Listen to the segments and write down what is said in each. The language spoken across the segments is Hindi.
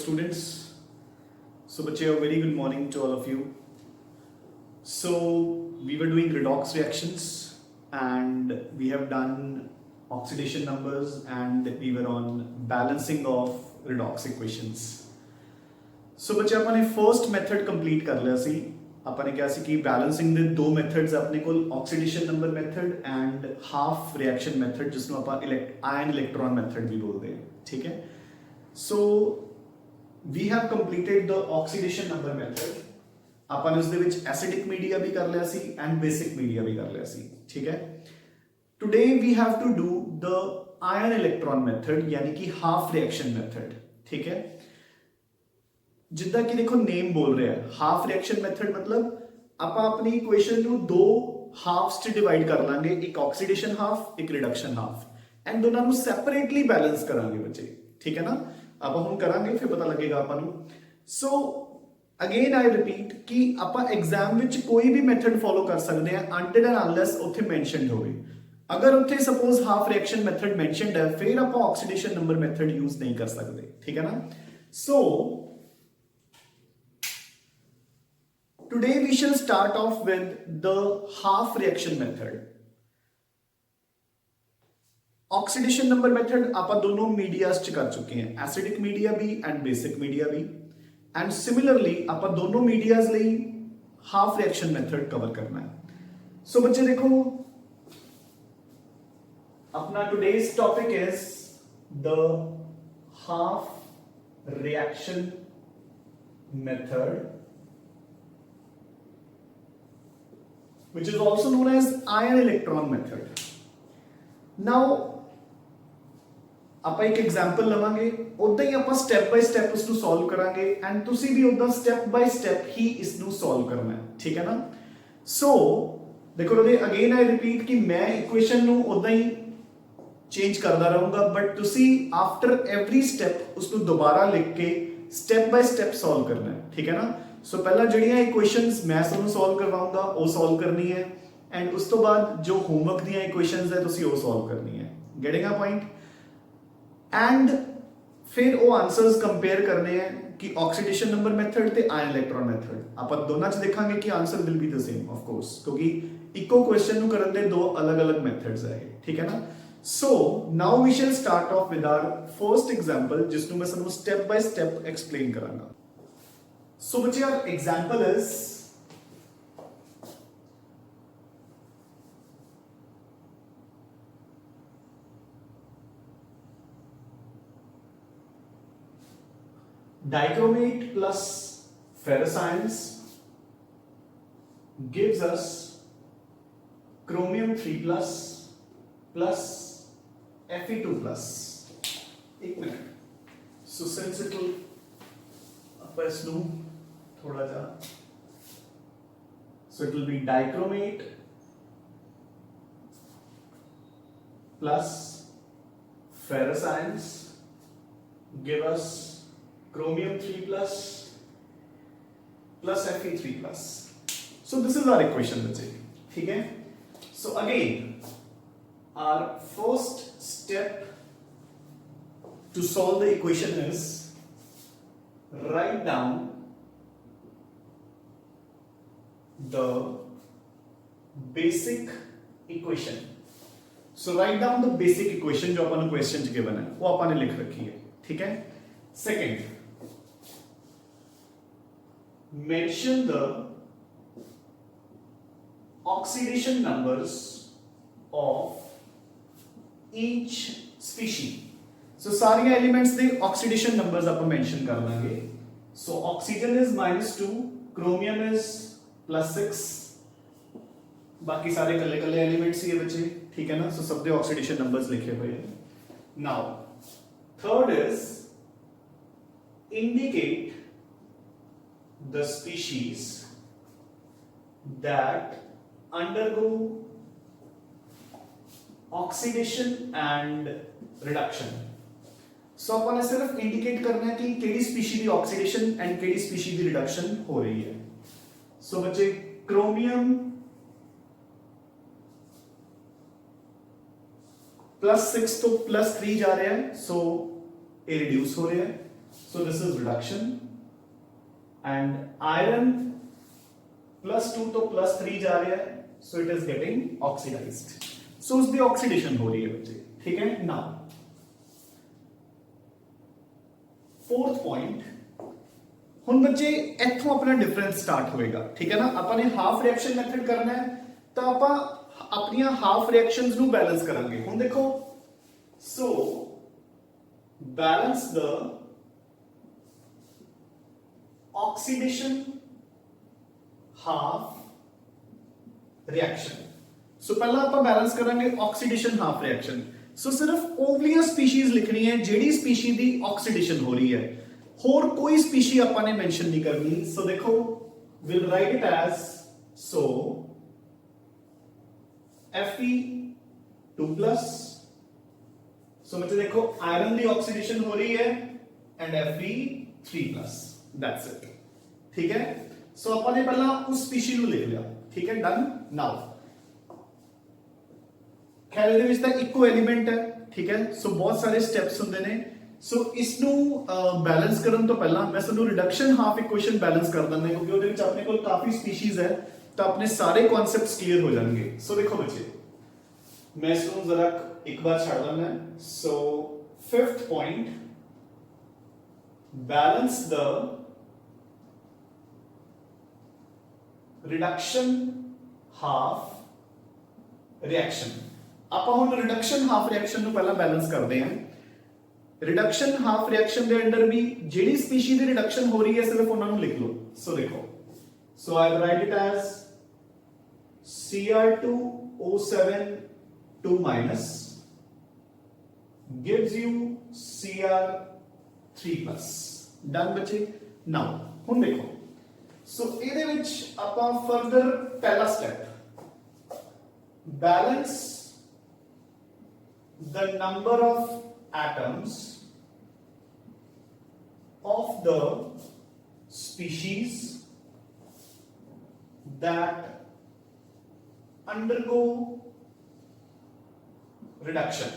students. So बच्चे, a very good morning to all of you. So we were doing redox reactions and we have done oxidation numbers and we were on balancing of redox equations. So बच्चे ਆਪਾਂ ਨੇ first method complete ਕਰ ਲਿਆ ਸੀ। ਆਪਾਂ ਨੇ ਕਿਹਾ ਸੀ ਕਿ balancing ਦੇ ਦੋ methods ਆਪਣੇ ਕੋਲ oxidation number method and half reaction method ਜਿਸ ਨੂੰ ਆਪਾਂ ion electron method ਵੀ ਬੋਲਦੇ ਹਾਂ, ਠੀਕ ਹੈ। So we have completed the oxidation number method. ਆਪਾਂ ਨੇ ਉਸ ਦੇ ਵਿੱਚ acidic media ਵੀ ਕਰ ਲਿਆ ਸੀ and basic media ਵੀ ਕਰ ਲਿਆ ਸੀ, ਠੀਕ ਹੈ। Today we have to do the ion electron method यानी कि half reaction method, ठीक है। जिद्दां कि देखो नेम बोल रहा है हाफ रिएक्शन मेथड मतलब ਆਪਾਂ ਆਪਣੀ ਇਕੁਏਸ਼ਨ ਨੂੰ ਦੋ ਹਾਫਸ ਚ ਡਿਵਾਈਡ ਕਰ ਲਾਂਗੇ, ਇੱਕ ਆਕਸੀਡੇਸ਼ਨ ਹਾਫ ਇੱਕ ਰਿਡਕਸ਼ਨ ਹਾਫ, ਐਂਡ ਦੋਨਾਂ ਨੂੰ ਸੈਪਰੇਟਲੀ ਬੈਲੈਂਸ ਕਰਾਂਗੇ ਬੱਚੇ, ਠੀਕ ਹੈ ਨਾ। ਆਪਾਂ ਹੁਣ ਕਰਾਂਗੇ ਫਿਰ ਪਤਾ ਲੱਗੇਗਾ ਆਪਾਂ ਨੂੰ। ਸੋ ਅਗੇਨ ਆਈ ਰਿਪੀਟ ਕਿ ਆਪਾਂ ਐਗਜ਼ਾਮ ਵਿੱਚ ਕੋਈ ਵੀ ਮੈਥਡ ਫੋਲੋ ਕਰ ਸਕਦੇ ਆ ਅਨਟਿਲ ਐਂਡ ਅਨਲੈਸ ਉੱਥੇ ਮੈਂਸ਼ਨਡ ਹੋਵੇ। ਅਗਰ ਉੱਥੇ suppose half reaction method mentioned ਹੈ ਫਿਰ ਆਪਾਂ ਆਕਸੀਡੇਸ਼ਨ ਨੰਬਰ ਮੈਥਡ ਯੂਜ਼ ਨਹੀਂ ਕਰ ਸਕਦੇ, ਠੀਕ ਹੈ ਨਾ। ਸੋ today we shall start off with the half reaction method. Oxidation number method ਆਪਾਂ ਦੋਨੋਂ मीडियास ਚ ਕਰ ਚੁੱਕੇ ਹਾਂ, acidic media we and basic media भी, and similarly ਆਪਾਂ ਦੋਨੋਂ मीडियास ਲਈ half reaction method cover करना है। So बच्चे देखो अपना today's topic is the half reaction method, which is also known as ion electron method. Now ਆਪਾਂ ਇੱਕ ਐਗਜ਼ਾਮਪਲ ਲਵਾਂਗੇ, ਉਦਾਂ ਹੀ ਆਪਾਂ ਸਟੈਪ ਬਾਈ ਸਟੈਪ ਇਸ ਨੂੰ ਸੋਲਵ ਕਰਾਂਗੇ ਐਂਡ ਤੁਸੀਂ ਵੀ ਉਦਾਂ ਸਟੈਪ ਬਾਈ ਸਟੈਪ ਹੀ ਇਸ ਨੂੰ ਸੋਲਵ ਕਰਨਾ ਹੈ, ਠੀਕ ਹੈ ਨਾ। ਸੋ ਦੇਖੋ ਰੋਦੇ ਅਗੇਨ ਆਈ ਰਿਪੀਟ ਕਿ ਮੈਂ ਇਕੁਏਸ਼ਨ ਨੂੰ ਉਦਾਂ ਹੀ ਚੇਂਜ ਕਰਦਾ ਰਹੂੰਗਾ ਬਟ ਤੁਸੀਂ ਆਫਟਰ ਐਵਰੀ ਸਟੈਪ ਉਸ ਨੂੰ ਦੁਬਾਰਾ ਲਿਖ ਕੇ ਸਟੈਪ ਬਾਈ ਸਟੈਪ ਸੋਲਵ ਕਰਨਾ ਹੈ, ਠੀਕ ਹੈ ਨਾ। ਸੋ ਪਹਿਲਾਂ ਜਿਹੜੀਆਂ ਇਕੁਏਸ਼ਨਸ ਮੈਂ ਤੁਹਾਨੂੰ ਸੋਲਵ ਕਰਵਾਉਂਗਾ ਉਹ ਸੋਲਵ ਕਰਨੀ ਹੈ ਐਂਡ ਉਸ ਤੋਂ ਬਾਅਦ ਜੋ ਹੋਮਵਰਕ ਦੀਆਂ ਇਕੁਏਸ਼ਨਸ ਹੈ ਤੁਸੀਂ ਉਹ ਸੋਲਵ ਕਰਨੀ ਹੈ, ਗੈਟਿੰਗ ਅ ਪੁਆਇੰਟ। ਐਂਡ ਫਿਰ ਉਹ ਆਨਸਰਸ ਕੰਪੇਅਰ ਕਰਨੇ ਹੈ ਕਿ ਆਕਸੀਡੇਸ਼ਨ ਨੰਬਰ ਮੈਥਡ ਤੇ ਆਇਨ ਇਲੈਕਟ੍ਰੋਨ ਮੈਥਡ ਆਪਾਂ ਦੋਨਾਂ 'ਚ ਦੇਖਾਂਗੇ ਕਿ answer will be the same of course, ਕਿਉਂਕਿ ਇੱਕੋ ਕੁਐਸਚਨ ਨੂੰ ਕਰਨ ਦੇ ਦੋ ਅਲੱਗ-ਅਲੱਗ ਮੈਥਡਸ ਹੈ, ਠੀਕ ਹੈ ਨਾ। So now we shall start off with our first example ਜਿਸ ਨੂੰ ਮੈਂ ਤੁਹਾਨੂੰ ਸਟੈਪ ਬਾਈ ਸਟੈਪ ਐਕਸਪਲੇਨ ਕਰਾਂਗਾ। So but your example is dichromate plus ferrous ions gives us chromium 3 plus plus Fe2 plus। एक minute. So since it will ਆਪਾਂ ਇਸ ਨੂੰ थोड़ा सा, so it will be dichromate plus ferrous ions give us chromium 3 plus plus Fe3 plus। So this is our equation बच्चे, ठीक है। So again our first step to solve the equation is write down the basic equation। So write down the basic equation जो अपन क्वेश्चन च गिवन है वो अपन ने लिख रखी है, ठीक है। Second, mention the oxidation numbers of each species। So सारे elements they oxidation numbers upon mention कर लांगे। So oxygen is -2, chromium is +6, बाकी सारे कल्ले कल्ले एलिमेंट्स ही है बच्चे, ठीक है ना। सो सब दे ऑक्सीडेशन नंबर्स लिखे हुए हैं। Now third is indicate the species that undergo oxidation and reduction. So अपन ने सिर्फ इंडिकेट करना है कि केड़ी स्पीशी दी ऑक्सीडेशन एंड केड़ी स्पीशी दी रिडक्शन हो रही है। सो बच्चे क्रोमियम +6 तो +3 जा रहा है, सो ये रिड्यूस हो रहा है। So this is reduction, and iron +2 तो +3 जा रहा है, so it is getting oxidized. So उसकी oxidation हो रही है बच्चे, ठीक है. Now fourth point, हुन बच्चे इथों अपना डिफरेंस स्टार्ट होएगा, ठीक है ना. अपने हाफ रिएक्शन मेथड करना है तो ਆਪਾਂ ਆਪਣੀਆਂ ਹਾਫ ਰਿਐਕਸ਼ਨਸ ਨੂੰ ਬੈਲੈਂਸ ਕਰਾਂਗੇ. ਹੁਣ ਦੇਖੋ, so balance the oxidation half reaction. So पहला ਆਪਾਂ बैलेंस करांगे ऑक्सीडेशन हाफ रिएक्शन. सो सिर्फ ओवलिया स्पीशीज लिखनी है जेडी स्पीशी दी ऑक्सीडेशन हो रही है, होर कोई स्पीशी ਆਪਾਂ ने मेंशन नहीं करनी. सो देखो, will write it as so Fe2+. So मतलब देखो आयरन दी ऑक्सीडेशन हो रही है एंड Fe3+. दैट्स इट, ठीक है. सो अपन ने पहला उस स्पीशी ਨੂੰ लिख लिया, ठीक है. डन. नाउ खैर ਇਹਦੇ ਵਿੱਚ ਤਾਂ ਇੱਕੋ ਐਲੀਮੈਂਟ ਹੈ, ਠੀਕ ਹੈ. ਸੋ ਬਹੁਤ ਸਾਰੇ ਸਟੈਪਸ ਹੁੰਦੇ ਨੇ. ਸੋ ਇਸ ਨੂੰ ਬੈਲੈਂਸ ਕਰਨ ਤੋਂ ਪਹਿਲਾਂ ਮੈਂ ਤੁਹਾਨੂੰ ਰਿਡਕਸ਼ਨ ਹਾਫ ਇਕੁਏਸ਼ਨ ਬੈਲੈਂਸ ਕਰ ਦਿੰਦਾ, ਕਿਉਂਕਿ ਉਹਦੇ ਵਿੱਚ ਆਪਣੇ ਕੋਲ ਕਾਫੀ ਸਪੀਸੀਜ਼ ਹੈ ਤਾਂ ਆਪਣੇ ਸਾਰੇ ਕਨਸੈਪਟਸ ਕਲੀਅਰ ਹੋ ਜਾਣਗੇ. ਸੋ ਦੇਖੋ ਬੱਚੇ, मैं इसको जरा एक बार छाड़ देना है. So fifth point, balance the reduction half reaction. ਆਪਾਂ ਹੁਣ ਰਿਡਕਸ਼ਨ ਹਾਫ ਰਿਐਕਸ਼ਨ ਨੂੰ ਪਹਿਲਾਂ ਬੈਲੈਂਸ ਕਰਦੇ ਹਾਂ. ਰਿਡਕਸ਼ਨ ਹਾਫ ਰਿਐਕਸ਼ਨ ਦੇ ਅੰਡਰ ਵੀ ਜਿਹੜੀ ਸਪੀਸ਼ੀ ਦੀ ਰਿਡਕਸ਼ਨ ਹੋ ਰਹੀ ਹੈ ਸਿਰਫ ਉਹਨਾਂ ਨੂੰ ਲਿਖ ਲਓ. ਸੋ ਦੇਖੋ, so I will write it as Cr2O7 2- gives you Cr3+. Done बच्चे. नाउ हुन देखो, सो ਇਹਦੇ ਵਿੱਚ ਆਪਾਂ फर्दर पहला step, balance the number of atoms of the species that undergo reduction.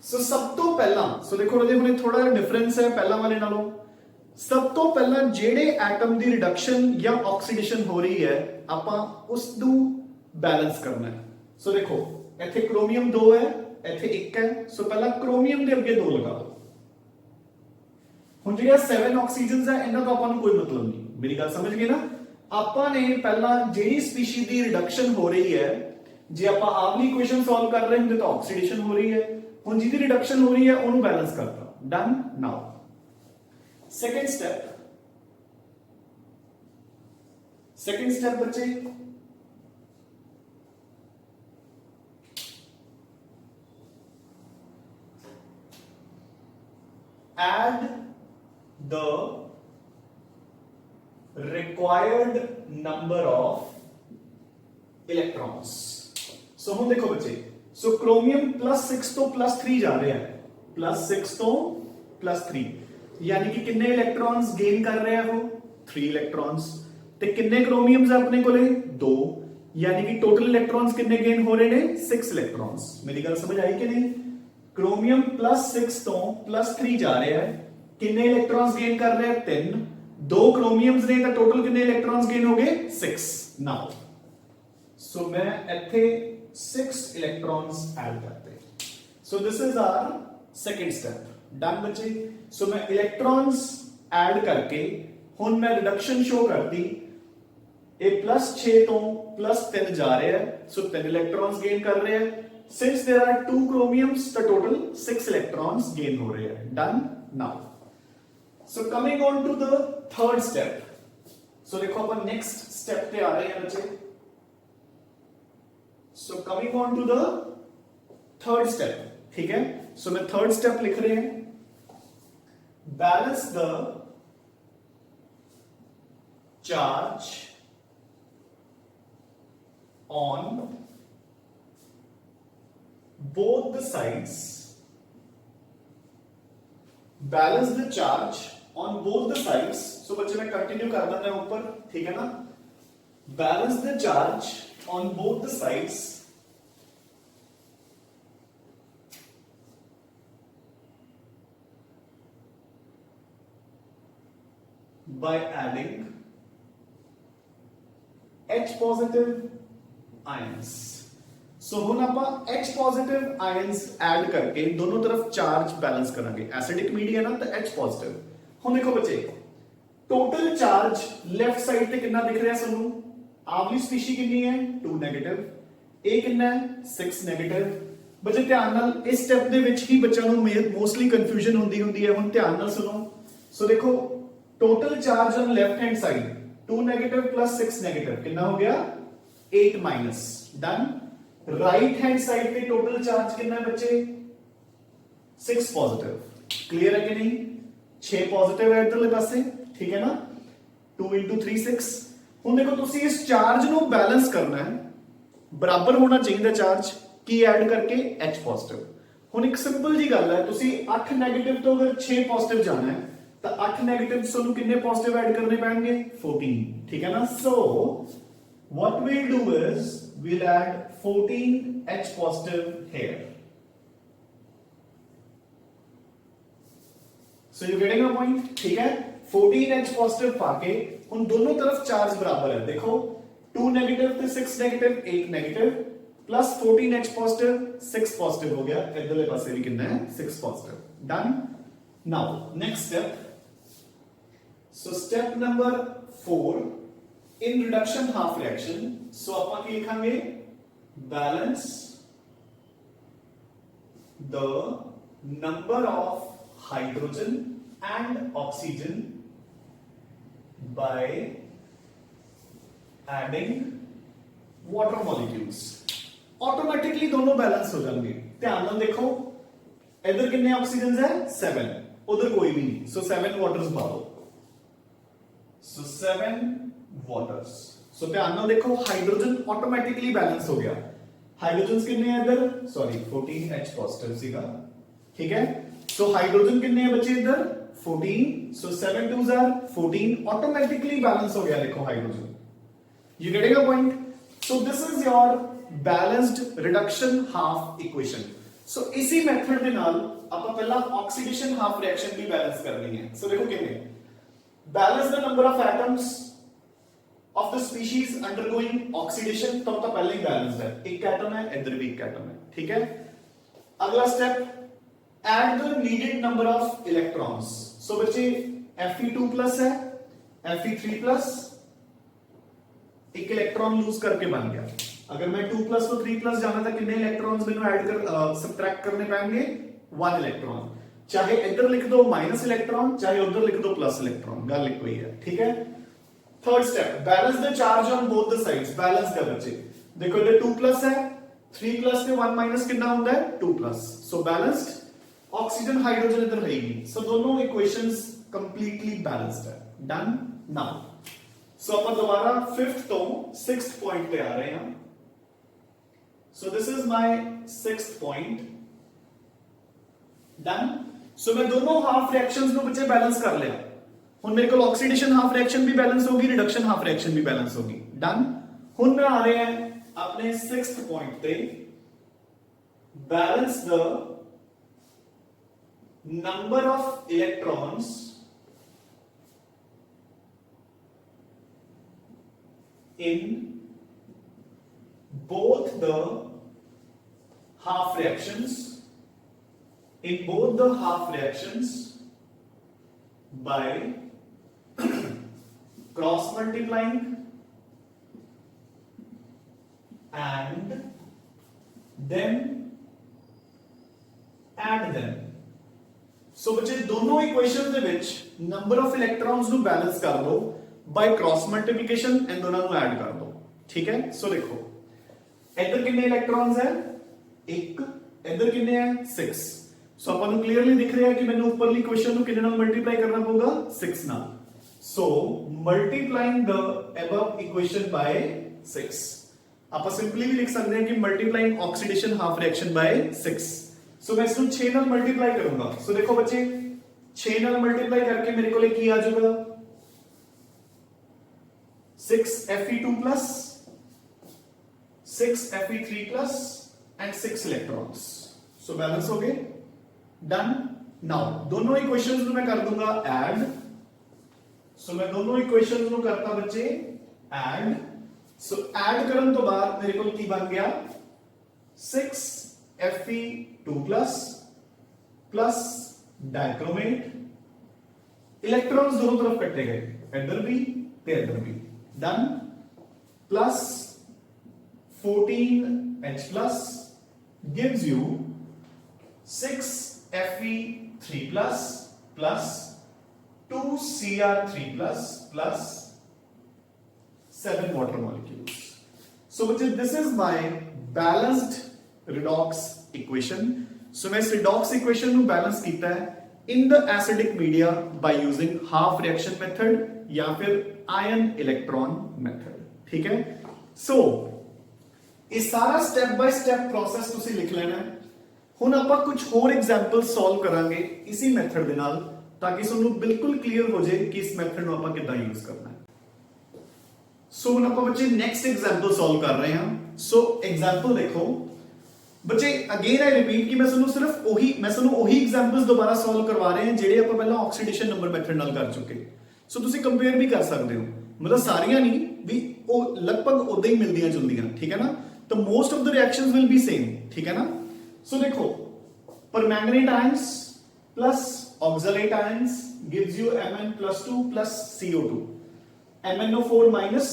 So सब तो पहला, सो देखो ਇਹਦੇ ਹੁਣੇ ਥੋੜਾ ਜਿਹਾ ਡਿਫਰੈਂਸ ਹੈ ਪਹਿਲਾਂ ਵਾਲੇ ਨਾਲੋਂ. ਸਭ ਤੋਂ ਪਹਿਲਾਂ ਜਿਹੜੇ ਐਟਮ ਦੀ ਰਿਡਕਸ਼ਨ ਜਾਂ ਆਕਸੀਡੇਸ਼ਨ ਹੋ ਰਹੀ ਹੈ ਆਪਾਂ ਉਸ ਨੂੰ ਬੈਲੈਂਸ ਕਰਨਾ ਹੈ. ਸੋ ਦੇਖੋ ਇੱਥੇ ਕ੍ਰੋਮੀਅਮ 2 ਹੈ, ਇੱਥੇ 1 ਹੈ. ਸੋ ਪਹਿਲਾਂ ਕ੍ਰੋਮੀਅਮ ਦੇ ਅੱਗੇ 2 ਲਗਾ ਦਿਓ. ਹੁਣ ਜਿਹੜਾ 7 ਆਕਸੀਜਨਸ ਹੈ ਇਹਨਾਂ ਤੋਂ ਆਪਾਂ ਨੂੰ ਕੋਈ ਮਤਲਬ ਨਹੀਂ. ਮੇਰੀ ਗੱਲ ਸਮਝ ਗਏ ਨਾ. ਆਪਾਂ ਨੇ ਪਹਿਲਾਂ ਜਿਹੜੀ ਸਪੀਸ਼ੀ ਦੀ ਰਿਡਕਸ਼ਨ ਹੋ ਰਹੀ ਹੈ, ਜੇ ਆਪਾਂ ਆਵਲੀ ਇਕੁਏਸ਼ਨ ਸੋਲਵ ਕਰ ਰਹੇ ਹੁੰਦੇ ਤਾਂ ਆਕਸੀਡੇਸ਼ਨ ਹੋ ਰਹੀ ਹੈ, ਹੁਣ ਜਿਹਦੀ ਰਿਡਕਸ਼ਨ ਹੋ ਰਹੀ ਹੈ ਉਹਨੂੰ ਬੈਲੈਂਸ ਕਰਤਾ. ਡਨ. ਨਾउ सेकंड स्टेप बच्चे, add the required number of electrons. सो हम देखो बच्चे, सो क्रोमियम +6 तो +3 जा रहे हैं, +6 तो +3, यानी कि कितने इलेक्ट्रॉन्स गेन कर रहे हैं वो 3 इलेक्ट्रॉन्स. ते कितने क्रोमियम्स है अपने कोले 2, यानी कि टोटल इलेक्ट्रॉन्स कितने गेन हो रहे ने 6 इलेक्ट्रॉन्स. मेरी गल समझ आई कि नहीं. क्रोमियम +6 तो +3 जा रहे हैं, कितने इलेक्ट्रॉन्स गेन कर रहे हैं 3. 2 क्रोमियम्स ने तो टोटल कितने इलेक्ट्रॉन्स गेन हो गए 6. नाउ सो मैं इथे 6 इलेक्ट्रॉन्स ऐड करते हैं. So this is our second step. Done बच्चे. सो मैं इलेक्ट्रॉन्स ऐड करके हुन मैं रिडक्शन शो करती. ये +6 तो +3 जा रहे हैं, सो 3 इलेक्ट्रॉन्स गेन कर रहे हैं. Since there are 2 chromiums, the total 6 electrons gain हो रहे हैं. Done. Now, so coming on to the third step. So देखो अपन next step पे आ रहे हैं बच्चे. So coming on to the third step, ठीक है. So मैं third step लिख रहे हैं. Balance the charge on both the sides. Balance the charge on both the sides. So बच्चे मैं कंटिन्यू कर देना है ऊपर, ठीक है ना. Balance the charge on both the sides by adding H positive ions. सो ਹੁਣ ਆਪਾਂ H पॉजिटिव आयंस ऐड करके दोनों तरफ चार्ज बैलेंस करांगे एसिडिक मीडिया ना तो H पॉजिटिव ਹੁਣ देखो बच्चे टोटल चार्ज लेफ्ट साइड ਤੇ ਕਿੰਨਾ ਦਿਖ ਰਿਹਾ ਸਾਨੂੰ ਆਵਲੀ ਸਪੀਸ਼ੀ ਕਿੰਨੀ ਹੈ 2 ਨੈਗੇਟਿਵ ਇਹ ਕਿੰਨਾ ਹੈ 6 ਨੈਗੇਟਿਵ ਬੱਚੇ ਧਿਆਨ ਨਾਲ ਇਸ ਸਟੈਪ ਦੇ ਵਿੱਚ ਹੀ ਬੱਚਿਆਂ ਨੂੰ ਮੋਸਟਲੀ ਕਨਫਿਊਜ਼ਨ ਹੁੰਦੀ ਹੈ ਹੁਣ ਧਿਆਨ ਨਾਲ ਸੁਣੋ ਸੋ ਦੇਖੋ total charge on left hand side 2 negative plus 6 negative कितना हो गया 8 minus done right hand side पे टोटल चार्ज कितना है बच्चे 6 पॉजिटिव क्लियर है कि नहीं 6 पॉजिटिव है इधरले पासे ठीक है ना 2 into 3 6 ਹੁਣ देखो ਤੁਸੀਂ इस चार्ज ਨੂੰ बैलेंस करना है बराबर होना चाहिए चार्ज की ऐड करके H पॉजिटिव ਹੁਣ एक सिंपल जी गल है ਤੁਸੀਂ 8 नेगेटिव तो अगर 6 पॉजिटिव जाना है तो 8 नेगेटिव सोनू कितने पॉजिटिव ऐड करने पैणगे 14 ठीक है ना so what we'll do is we'll add 14 H positive here so you getting a point ठीक है 14 H positive पाके उन दोनों तरफ चार्ज बराबर है देखो 2 नेगेटिव ते 6 negative 8 negative plus 14 H positive 6 positive हो गया इधरले पासे भी कितना है 6 positive done now next step So step number 4 in reduction half reaction. So ਆਪਾਂ ਕੀ ਲਿਖਾਂਗੇ balance the number of hydrogen and oxygen by adding water molecules. Automatically दोनों बैलेंस हो जाएंगे ध्यान ਨਾਲ देखो इधर कितने ऑक्सीजन है 7 उधर कोई भी नहीं so 7 वाटर्स पा दो So 7 waters. So ध्यान ਨਾਲ देखो हाइड्रोजन ऑटोमेटिकली बैलेंस हो गया हाइड्रोजन्स कितने हैं इधर सॉरी 14 H पॉजिटिव सीगा ठीक है सो हाइड्रोजन कितने हैं बच्चे इधर 14 सो 7 2s are 14 ऑटोमेटिकली बैलेंस हो गया देखो hydrogen you getting a point so this is your balanced reduction half equation so इसी मेथड ਦੇ ਨਾਲ ਆਪਾਂ ਪਹਿਲਾਂ ਆਕਸੀਡੇਸ਼ਨ ਹਾਫ ਰਿਐਕਸ਼ਨ ਵੀ ਬੈਲੈਂਸ ਕਰਨੀ ਹੈ ਸੋ ਦੇਖੋ ਕਿਵੇਂ Balance the number of atoms of the species undergoing oxidation तब तो पहले ही बैलेंस्ड है एक एटम है इधर भी एक एटम है ठीक है अगला step add the needed number of electrons so बच्चे Fe2 प्लस है Fe3 प्लस एक इलेक्ट्रॉन लूज करके बन गया अगर मैं 2 प्लस को 3 प्लस जाना था कितने इलेक्ट्रॉन्स मैंने ऐड कर सबट्रैक्ट करने पाएंगे 1 इलेक्ट्रॉन चाहे इधर लिख दो माइनस इलेक्ट्रॉन चाहे उधर लिख दो प्लस इलेक्ट्रॉन गल लिख हुई है ठीक है third step balance the charge on both the sides balance कर बच्चे देखो इधर 2 प्लस है 3 प्लस में 1 माइनस कितना होता है 2 plus so balanced oxygen hydrogen इधर रहेगी सो दोनों इक्वेशंस कंप्लीटली बैलेंस्ड है डन नाउ सो अपन दोबारा 5th तो 6th पॉइंट पे आ रहे हैं so this is my 6th point done so मैं दोनों हाफ रिएक्शंस ਨੂੰ ਬੱਚੇ बैलेंस कर लिया ਹੁਣ ਮੇਰੇ ਕੋਲ ऑक्सीडेशन हाफ रिएक्शन भी बैलेंस होगी रिडक्शन हाफ रिएक्शन भी बैलेंस होगी डन ਹੁਣ मैं आ रहे हैं अपने 6th पॉइंट पे balance the number of electrons in both the half reactions by cross multiplying and then add them सो बच्चे दोनों इक्वेशन ਦੇ ਵਿੱਚ नंबर ऑफ इलेक्ट्रॉन्स ਨੂੰ बैलेंस कर दो by cross multiplication एंड दोनों ਨੂੰ ऐड कर दो ठीक है सो देखो इधर कितने इलेक्ट्रॉन्स है एक इधर कितने हैं 6 सो अपन ਨੂੰ क्लियरली दिख रहा है कि मैंने ऊपरली इक्वेशन ਨੂੰ कितने ਨਾਲ मल्टीप्लाई करना पड़ेगा 6 ਨਾਲ so multiplying the above equation by 6 आप सिंपली भी लिख सकते हैं कि multiplying oxidation half reaction by 6 so मैं इसको 6 ਨਾਲ मल्टीप्लाई करूंगा सो देखो बच्चे 6 ਨਾਲ मल्टीप्लाई करके मेरे को की आ जाएगा 6 Fe2 plus 6 Fe3 plus and 6 electrons so balance हो गए डन नाउ दोनों इक्वेशंस में मैं कर दूंगा ऐड सो मैं दोनों इक्वेशंस ਨੂੰ ਕਰਤਾ ਬੱਚੇ ਐਡ। सो ऐड करन तो बाद मेरे को की बन गया 6Fe2 प्लस डाइक्रोमेट, इलेक्ट्रॉन्स दोनों तरफ कटे गए, इधर भी ते इधर भी, done, plus 14H plus gives you 6Fe3 plus 2Cr3 plus 7 water molecules. So this is my balanced redox equation. So मैं इस redox equation ਨੂੰ balance ਕੀਤਾ है in the acidic media by using half reaction method या फिर ion electron method, ठीक है। So ਇਹ ਸਾਰਾ step by step process ਤੁਸੀਂ ਲਿਖ ਲੈਣਾ ਹੈ। ਹੁਣ ਆਪਾਂ ਕੁਝ ਹੋਰ ਐਗਜ਼ਾਮਪਲ ਸੋਲਵ ਕਰਾਂਗੇ ਇਸੇ ਮੈਥਡ ਦੇ ਨਾਲ ਤਾਂ ਕਿ ਤੁਹਾਨੂੰ ਬਿਲਕੁਲ ਕਲੀਅਰ ਹੋ ਜਾਏ ਕਿ ਇਸ ਮੈਥਡ ਨੂੰ ਆਪਾਂ ਕਿੱਦਾਂ ਯੂਜ਼ ਕਰਨਾ ਹੈ। ਸੋ ਹੁਣ ਆਪਾਂ ਬੱਚੇ ਨੈਕਸਟ ਐਗਜ਼ਾਮਪਲ ਸੋਲਵ ਕਰ ਰਹੇ ਹਾਂ। ਸੋ ਐਗਜ਼ਾਮਪਲ ਦੇਖੋ ਬੱਚੇ, ਅਗੇਨ ਆਈ ਰਿਪੀਟ ਕਿ ਮੈਂ ਤੁਹਾਨੂੰ ਉਹੀ ਐਗਜ਼ਾਮਪਲਸ ਦੁਬਾਰਾ ਸੋਲਵ ਕਰਵਾ ਰਹੇ ਹਾਂ ਜਿਹੜੇ ਆਪਾਂ ਪਹਿਲਾਂ ਆਕਸੀਡੇਸ਼ਨ ਨੰਬਰ ਮੈਥਡ ਨਾਲ ਕਰ ਚੁੱਕੇ। ਸੋ ਤੁਸੀਂ ਕੰਪੇਅਰ ਵੀ ਕਰ ਸਕਦੇ ਹੋ, ਮਤਲਬ ਸਾਰੀਆਂ ਨਹੀਂ ਵੀ ਉਹ ਲਗਭਗ ਉਦਾਂ ਹੀ ਮਿਲਦੀਆਂ ਜੁਲਦੀਆਂ, ਠੀਕ ਹੈ ਨਾ। ਤਾਂ most of the reactions will be same, ਠੀਕ ਹੈ ਨਾ। सो देखो permanganate ions plus oxalate ions gives you Mn+2 plus CO2, MnO4 minus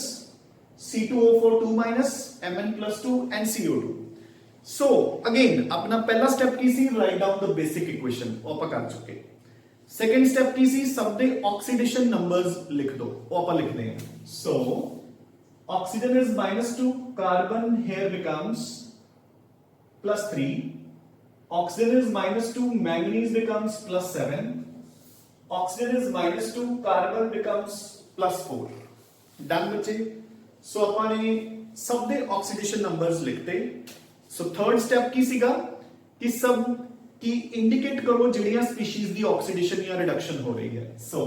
C2O4 2 minus Mn+2 and CO2। so again अपना पहला स्टेप की सी write down the basic equation, वो आप कर चुके। सेकंड स्टेप की सी सब दे ऑक्सीडेशन नंबर्स लिख दो, वो आप लिख देंगे। so oxygen is -2, carbon here becomes +3, oxygen is -2, manganese becomes +7, oxygen is -2, carbon becomes +4, done बच्चे। सो अपने सब दे ऑक्सीडेशन नंबर्स लिखते। सो थर्ड स्टेप की सीगा कि सब की इंडिकेट करो ਜਿਹੜੀਆਂ स्पीशीज ਦੀ ऑक्सीडेशन या रिडक्शन हो रही है। सो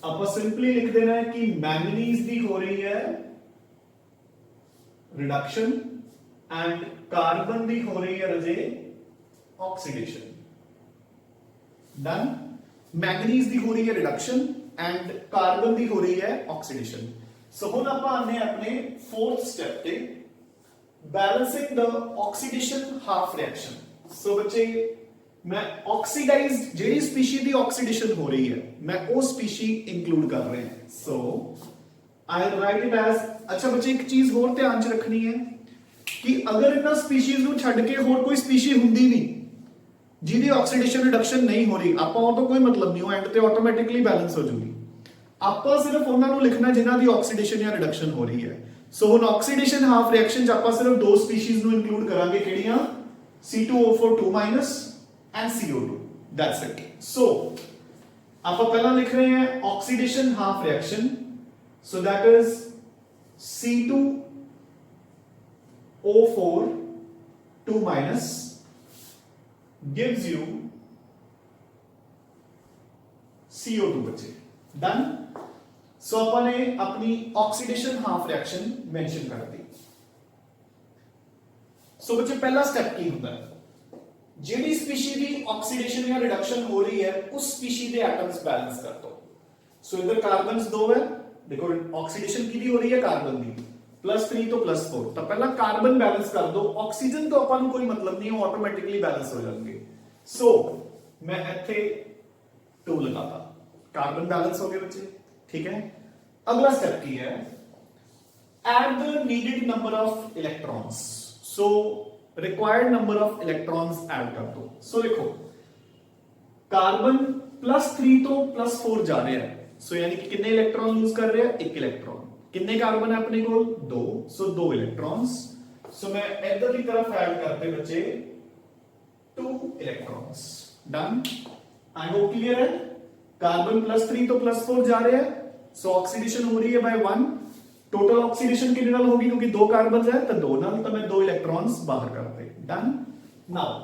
आप सिंपली लिख देना है कि मैंगनीज ਦੀ हो रही है रिडक्शन एंड कार्बन ਦੀ हो रही है रजे ऑक्सीडेशन, डन। मैंगनीज दी हो रही है रिडक्शन एंड कार्बन दी हो रही है ऑक्सीडेशन। सो हुण आपां आने अपने फोर्थ स्टेप ते balancing the oxidation half reaction. So बच्चे मैं ऑक्सीडाइज्ड जेडी स्पीशी दी ऑक्सीडेशन हो रही है मैं वो स्पीशी इंक्लूड कर रहे हैं। सो आई राइट इट एज, अच्छा बच्चे एक चीज होर ध्यान च रखनी है कि अगर इन्हां स्पीशीज नूं छड्ड के होर कोई स्पीशी हुंदी भी ਜਿਹਦੀ ਆਕਸੀਡੇਸ਼ਨ ਰਿਡਕਸ਼ਨ ਨਹੀਂ ਹੋ ਰਹੀ, ਆਪਾਂ ਉਹ ਤੋਂ ਕੋਈ ਮਤਲਬ ਨਹੀਂ, ਉਹ ਐਂਡ ਤੇ ਆਟੋਮੈਟਿਕਲੀ ਬੈਲੈਂਸ ਹੋ ਜੂਗੀ। ਆਪਾਂ ਸਿਰਫ ਉਹਨਾਂ ਨੂੰ ਲਿਖਣਾ ਜਿਨ੍ਹਾਂ ਦੀ ਆਕਸੀਡੇਸ਼ਨ ਜਾਂ ਰਿਡਕਸ਼ਨ ਹੋ ਰਹੀ ਹੈ। ਸੋ ਹੁਣ ਆਕਸੀਡੇਸ਼ਨ ਹਾਫ ਰਿਐਕਸ਼ਨ ਚ ਆਪਾਂ ਸਿਰਫ ਦੋ ਸਪੀਸੀਜ਼ ਨੂੰ ਇਨਕਲੂਡ ਕਰਾਂਗੇ, ਕਿਹੜੀਆਂ? C2O4 2- and CO2, that's it. ਸੋ ਆਪਾਂ ਪਹਿਲਾਂ ਲਿਖ ਰਹੇ ਹਾਂ oxidation half reaction, so that is C2O4 2- gives you CO2 बच्चे, डन। सो अपन ने अपनी ऑक्सीडेशन हाफ रिएक्शन मेंशन कर दी। सो बच्चे पहला स्टेप की होता है, जेडी स्पीशी की ऑक्सीडेशन या रिडक्शन हो रही है उस स्पीशी के एटम्स बैलेंस कर दो। सो इधर कार्बन्स दो है, देखो ऑक्सीडेशन की हो रही है कार्बन की, +3 तो +4, तो पहला कार्बन बैलेंस कर दो। ऑक्सीजन तो अपन कोई मतलब नहीं है, ऑटोमेटिकली बैलेंस हो जाएंगे। सो मैं इथे 2 लगाता, कार्बन बैलेंस हो गए बच्चे, ठीक है। अगला स्टेप की है, add the needed number of electrons. So required number of electrons add कर दो। सो देखो कार्बन +3 तो +4 जा रहे हैं, सो यानी कि कितने इलेक्ट्रॉन यूज कर रहे हैं? 1 इलेक्ट्रॉन। कितने कार्बन है अपने को? 2, सो 2 इलेक्ट्रॉन्स। सो मैं इधर की तरफ ऐड करते बच्चे 2 electrons, done. I hope clear है। कार्बन +3 तो +4 जा रहे हैं, सो ऑक्सीडेशन हो रही है बाय 1। टोटल ऑक्सीडेशन कितने नाल होगी? क्योंकि 2 कार्बन है तो 2 नाल, तो मैं 2 इलेक्ट्रॉन्स बाहर करते, done. Now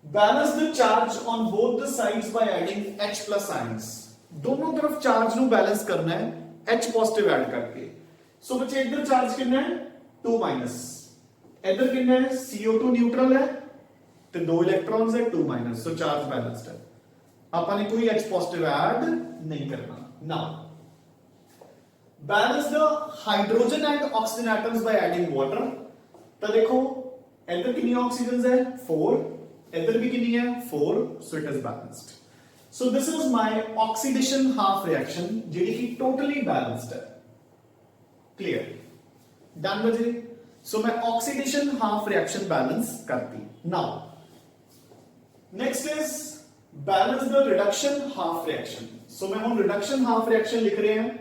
balance the charge on both the sides by adding H+ ions. दोनों तरफ चार्ज नु बैलेंस करना है H पॉजिटिव ऐड करके। सो बच्चे इधर चार्ज कितना है? 2-, इधर कितना है? CO2 न्यूट्रल है तो 2 इलेक्ट्रॉन्स है 2-, सो चार्ज बैलेंस्ड है। अपन ने कोई H पॉजिटिव ऐड नहीं करना। Now balance the hydrogen and oxygen atoms by adding water. तो देखो इधर कितनी ऑक्सीजन है 4, इधर भी कितनी है 4, so it is balanced. So this is my oxidation half reaction जेडी की टोटली बैलेंस्ड है। क्लियर, डन बजे। सो मैं ऑक्सीडेशन हाफ रिएक्शन बैलेंस करती। Now next is balance the reduction half reaction. So मैं हम रिडक्शन हाफ रिएक्शन लिख रहे हैं।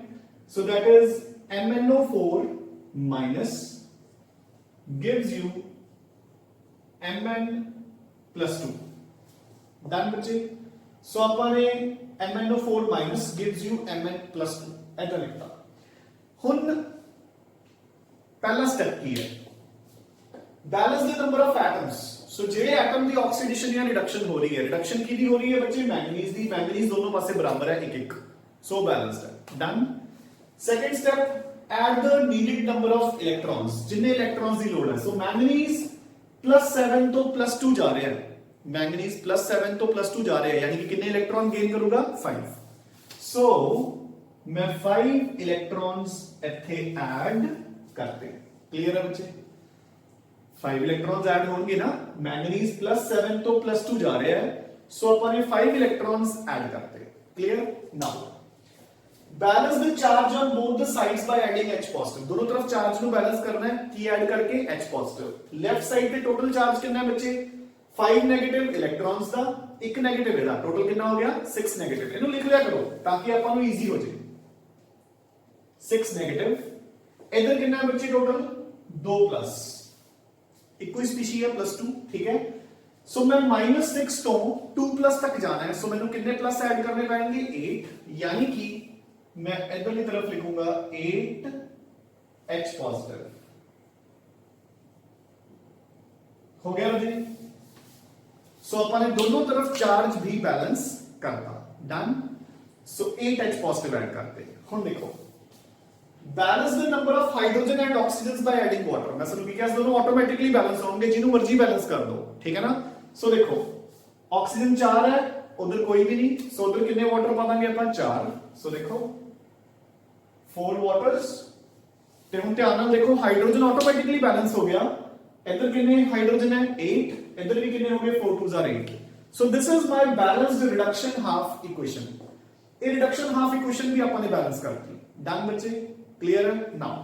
So that is MnO4 minus gives you Mn plus 2. Done बच्चे। So अपने MnO4 minus gives you Mn plus 2 ऐसा लिखता। हुन पहला स्टेप की है balance the number of atoms. So जेडे एटम की ऑक्सीडेशन या रिडक्शन हो रही है, रिडक्शन की हो रही है बच्चे मैंगनीज दी, मैंगनीज दोनों पासे बराबर है एक एक, सो बैलेंस्ड है। Done. Second step add the needed number of electrons, जितने इलेक्ट्रॉन्स की लोड है। सो मैंगनीज +7 तो +2 जा रहे हैं, मैंगनीज +7 तो +2 जा रहे हैं, यानी कि कितने इलेक्ट्रॉन गेन करूंगा 5। सो मैं 5 इलेक्ट्रॉन्स इथे ऐड करते हैं। क्लियर है बच्चे, 5 इलेक्ट्रॉन्स ऐड होंगे ना, मैंगनीज +7 तो +2 जा रहे हैं, सो अपने 5 इलेक्ट्रॉन्स ऐड करते हैं। Clear. Now balance the charge on both the sides by adding H positive. दोनों तरफ चार्ज को बैलेंस करना है, की ऐड करके H पॉजिटिव। लेफ्ट साइड पे टोटल चार्ज कितना है बच्चे 5 नेगेटिव इलेक्ट्रॉन्स ਦਾ, 1 नेगेटिव ਇਹਦਾ, टोटल कितना हो गया 6 नेगेटिव। ਇਹਨੂੰ ਲਿਖ ਲਿਆ ਕਰੋ ਤਾਂ ਕਿ ਆਪਾਂ ਨੂੰ ਈਜ਼ੀ ਹੋ ਜਾਏ। 6 नेगेटिव, इधर कितना है बच्चे टोटल 2 प्लस, इक्को ही स्पीशी है +2, ठीक है। सो मैं -6 तो 2 प्लस तक जाना है, सो मैंने कितने प्लस ऐड करने पड़ेंगे 8, यानी कि मैं इधर की तरफ लिखूंगा 8 H पॉजिटिव। हो गया जी। सो अपने दोनों तरफ चार्ज भी बैलेंस करता। डन। सो 8 H पॉजिटिव ऐड करते। हुन देखो balance the number of hydrogen and oxygen by adding water. मैं सभी गैस दोनों ऑटोमेटिकली बैलेंस होंगे, जिन्हों मर्जी बैलेंस कर दो, ठीक है ना। सो देखो ऑक्सीजन 4 है, उधर कोई भी नहीं, सो उधर कितने वाटर पा देंगे अपन 4। सो देखो 4 वाटर्स। ते हुन ध्यान नाल देखो हाइड्रोजन ऑटोमेटिकली बैलेंस हो गया। इधर कितने हाइड्रोजन है 8, इधर भी कितने हो गए 4 2s are 8। So this is my balanced reduction half equation. ये रिडक्शन हाफ इक्वेशन भी अपन ने बैलेंस कर दी। डन बच्चे, क्लियर है। नाउ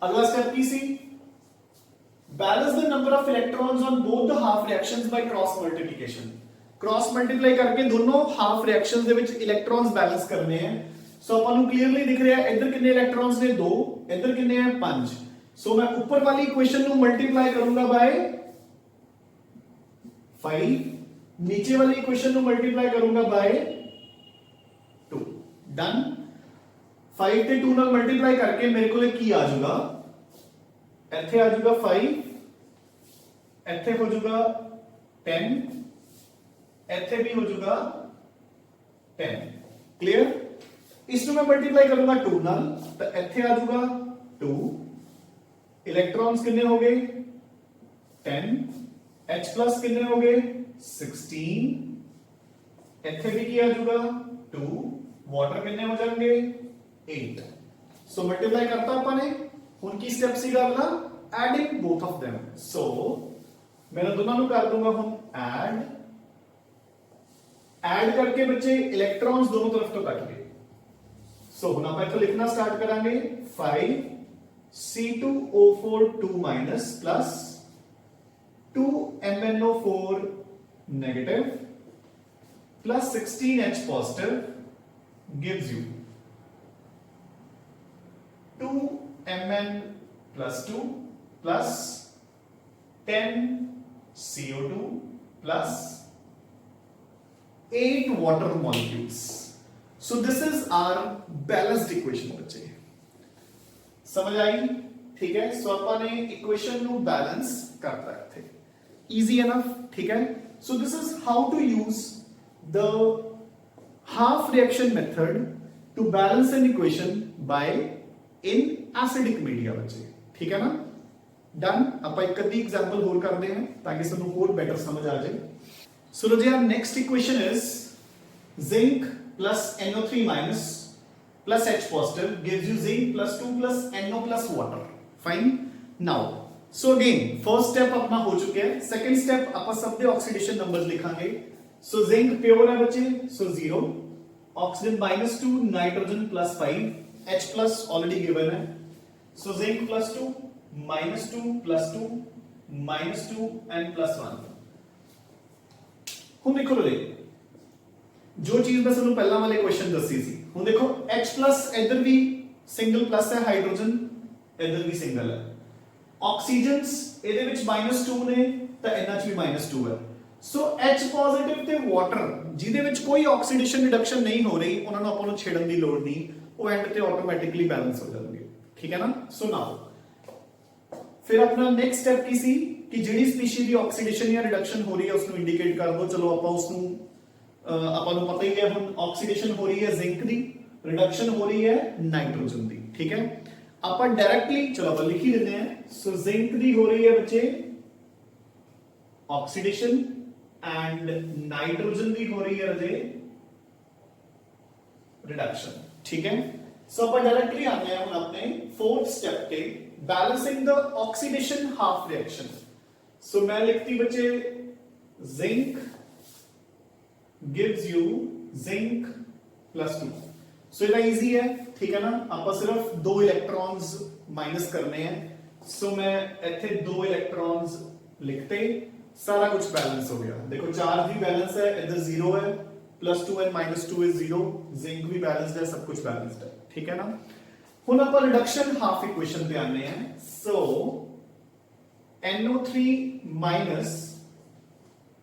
अगला स्टेप की सी balance the number of electrons on both the half reactions by cross multiplication. Cross multiply करके दोनों हाफ रिएक्शंस दे विच इलेक्ट्रॉन्स बैलेंस करने हैं। सो अपन क्लियरली दिख रहा है इधर कितने इलेक्ट्रॉन्स ने 2, इधर कितने हैं 5। सो मैं ऊपर वाली इक्वेशन को मल्टीप्लाई करूंगा बाय 5, नीचे वाली इक्वेशन को मल्टीप्लाई करूंगा बाय 2। डन। 5 ਤੇ 2 ਨਾਲ ਮਲਟੀਪਲਾਈ ਕਰਕੇ ਮੇਰੇ ਕੋਲੇ ਕੀ ਆ ਜਾਊਗਾ, ਇੱਥੇ ਆ ਜਾਊਗਾ 5, ਇੱਥੇ ਹੋ ਜਾਊਗਾ 10, ਇੱਥੇ भी हो जाएगा 10। क्लियर। इसको मैं मल्टीप्लाई करूंगा 2 ਨਾਲ तो ਇੱਥੇ आ जाऊगा 2, इलेक्ट्रॉन्स कितने हो गए 10, H प्लस कितने हो गए 16, ਇੱਥੇ भी क्या आ जाऊगा 2, वाटर कितने हो जाएंगे 8। सो मल्टीप्लाई करता अपने। हुन की स्टेप सी करना एडिंग बोथ ऑफ देम। सो मैं दोनों को कर दूंगा हुन ऐड करके बच्चे इलेक्ट्रॉन्स दोनों तरफ तो कट गए। सो हुन आप इथों लिखना स्टार्ट करांगे 5 C2O4 2 minus plus 2 MnO4 negative plus 16 H positive gives you 2 Mn plus 2 plus 10 CO2 plus 8 water molecules. So this is our balanced equation बच्चे, समझ आई, ठीक है। सो अपन ने इक्वेशन नु बैलेंस करता है थे, इजी एनफ, ठीक है। So this is how to use the half reaction method to balance an equation by in acidic media बच्चे, ठीक है ना। डन। ਆਪਾਂ ਇੱਕ ਅੱਧੀ एग्जांपल ਹੋਰ ਕਰਦੇ ਹਾਂ ਤਾਂ ਕਿ ਸਾਨੂੰ ਹੋਰ ਬੈਟਰ ਸਮਝ ਆ ਜਾਏ। सो जी our next equation is zinc plus NO3 minus plus H positive gives you zinc plus 2 plus NO plus water. Fine. Now, so again, first step अपना हो चुके हैं. Second step अपन सब दे oxidation numbers लिखांगे. So zinc pure है बच्चे, so 0. Oxygen -2, nitrogen +5, H plus already given है. So zinc +2, -2, +2, -2 and +1. ਹੁਣ देखो लो जो चीज मैं ਤੁਹਾਨੂੰ ਪਹਿਲਾਂ ਵਾਲੇ ਕੁਐਸਚਨ ਦੱਸੀ ਸੀ ਹੁਣ ਦੇਖੋ H+ ਇੱਧਰ ਵੀ ਸਿੰਗਲ ਪਲੱਸ ਹੈ ਹਾਈਡਰੋਜਨ ਇੱਧਰ ਵੀ ਸਿੰਗਲ ਹੈ ਆਕਸੀਜਨਸ ਇਹਦੇ ਵਿੱਚ -2 ਨੇ ਤਾਂ ਇਹਨਾਂ 'ਚ ਵੀ -2 ਹੈ ਸੋ H ਪੋਜ਼ਿਟਿਵ ਤੇ ਵਾਟਰ ਜਿਹਦੇ ਵਿੱਚ ਕੋਈ ਆਕਸੀਡੇਸ਼ਨ ਰਿਡਕਸ਼ਨ ਨਹੀਂ ਹੋ ਰਹੀ ਉਹਨਾਂ ਨੂੰ ਆਪਾਂ ਨੂੰ ਛੇੜਨ ਦੀ ਲੋੜ ਨਹੀਂ ਉਹ ਐਂਡ ਤੇ ਆਟੋਮੈਟਿਕਲੀ ਬੈਲੈਂਸ ਹੋ ਜਾਣਗੇ ਠੀਕ ਹੈ ਨਾ ਸੋ ਨਾਓ ਫਿਰ ਆਪਣਾ ਨੈਕਸਟ ਸਟੈਪ ਕੀ ਸੀ ਕਿ ਜਿਹੜੀ ਸਪੀਸ਼ੀ ਦੀ ਆਕਸੀਡੇਸ਼ਨ ਜਾਂ ਰਿਡਕਸ਼ਨ ਹੋ ਰਹੀ ਹੈ ਉਸ ਨੂੰ ਇੰਡੀਕੇਟ ਕਰ ਦਿਓ ਚਲੋ ਆਪਾਂ ਉਸ ਨੂੰ ਆਪਾਂ ਨੂੰ ਪਤਾ ਹੀ ਹੈ ਹੁਣ ਆਕਸੀਡੇਸ਼ਨ ਹੋ ਰਹੀ ਹੈ ਜ਼ਿੰਕ ਦੀ ਰਿਡਕਸ਼ਨ ਹੋ ਰਹੀ ਹੈ ਨਾਈਟ੍ਰੋਜਨ ਦੀ ਠੀਕ ਹੈ ਆਪਾਂ ਡਾਇਰੈਕਟਲੀ ਚਲੋ ਆਪਾਂ ਲਿਖ ਹੀ ਦਿੰਦੇ ਹਾਂ ਸੋ ਜ਼ਿੰਕ ਦੀ ਹੋ ਰਹੀ ਹੈ ਬੱਚੇ ਆਕਸੀਡੇਸ਼ਨ ਐਂਡ ਨਾਈਟ੍ਰੋਜਨ ਦੀ ਹੋ ਰਹੀ ਹੈ ਰਾਜੇ ਰਿਡਕਸ਼ਨ ਠੀਕ ਹੈ ਸੋ ਆਪਾਂ ਡਾਇਰੈਕਟਲੀ ਆਉਂਦੇ ਹਾਂ ਹੁਣ ਆਪਣੇ फोर्थ स्टेप पे balancing the oxidation half reaction so मैं लिखती बच्चे जिंक गिव्स यू जिंक +2 सो ये इजी है ठीक है ना आप सिर्फ 2 इलेक्ट्रॉन्स माइनस करने हैं सो मैं इथे 2 इलेक्ट्रॉन्स लिखते सारा कुछ बैलेंस हो गया देखो चार्ज भी बैलेंस है इधर 0 है +2 एंड -2 इज 0 जिंक भी बैलेंस्ड है सब कुछ बैलेंस्ड है ठीक है ना ਹੁਣ ਆਪਾਂ ਰਿਡਕਸ਼ਨ ਹਾਫ ਇਕੁਏਸ਼ਨ ਤੇ ਆਨੇ ਆ ਸੋ NO3 minus